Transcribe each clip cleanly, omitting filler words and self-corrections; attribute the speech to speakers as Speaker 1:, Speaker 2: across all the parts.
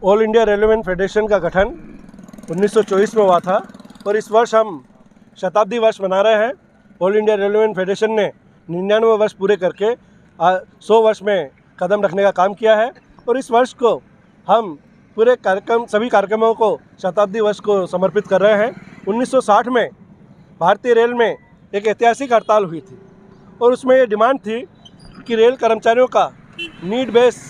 Speaker 1: All India railway federation का गठन 1924 में हुआ था और इस वर्ष हम शताब्दी वर्ष मना रहे हैं। ऑल इंडिया रेलवे फेडरेशन ने 99 वर्ष पूरे करके 100 वर्ष में कदम रखने का काम किया है और इस वर्ष को हम पूरे सभी कार्यक्रमों को शताब्दी वर्ष को समर्पित कर रहे हैं। 1960 में भारतीय रेल में एक ऐतिहासिक हड़ताल हुई थी और उसमें ये डिमांड थी कि रेल कर्मचारियों का नीड बेस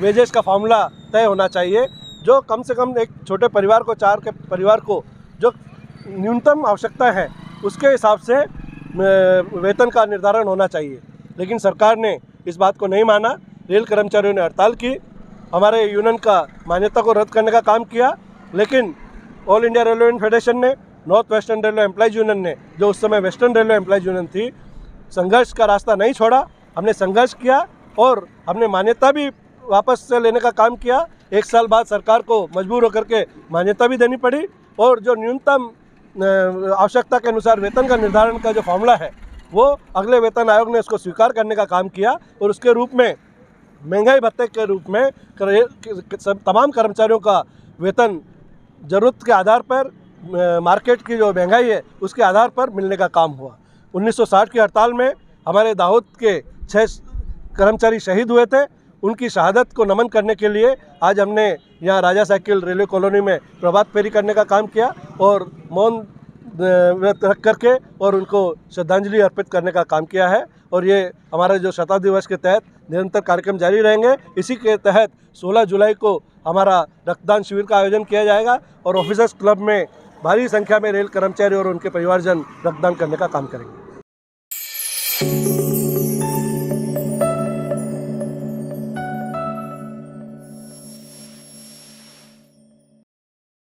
Speaker 1: वेजेस का फार्मूला तय होना चाहिए, जो कम से कम एक छोटे परिवार को, 4 के परिवार को जो न्यूनतम आवश्यकता है उसके हिसाब से वेतन का निर्धारण होना चाहिए। लेकिन सरकार ने इस बात को नहीं माना। रेल कर्मचारियों ने हड़ताल की, हमारे यूनियन का मान्यता को रद्द करने का काम किया, लेकिन ऑल इंडिया रेलवे फेडरेशन ने, north western railway employees union ने, जो उस समय वेस्टर्न रेलवे एम्प्लॉयज़ यूनियन थी, संघर्ष का रास्ता नहीं छोड़ा। हमने संघर्ष किया और हमने मान्यता भी वापस से लेने का काम किया। 1 साल बाद सरकार को मजबूर होकर के मान्यता भी देनी पड़ी और जो न्यूनतम आवश्यकता के अनुसार वेतन का निर्धारण का जो फॉर्मूला है वो अगले वेतन आयोग ने उसको स्वीकार करने का काम किया और उसके रूप में महंगाई भत्ते के रूप में तमाम कर्मचारियों का वेतन ज़रूरत के आधार पर, मार्केट की जो महंगाई है उसके आधार पर मिलने का काम हुआ। 1960 की हड़ताल में हमारे दाहोद के 6 कर्मचारी शहीद हुए थे। उनकी शहादत को नमन करने के लिए आज हमने यहाँ राजा साइकिल रेलवे कॉलोनी में प्रभात फेरी करने का काम किया और मौन व्रत रख करके और उनको श्रद्धांजलि अर्पित करने का काम किया है। और ये हमारा जो शताब्दी वर्ष के तहत निरंतर कार्यक्रम जारी रहेंगे। इसी के तहत 16 जुलाई को हमारा रक्तदान शिविर का आयोजन किया जाएगा और ऑफिसर्स क्लब में भारी संख्या में रेल कर्मचारी और उनके परिवारजन रक्तदान करने का काम करेंगे।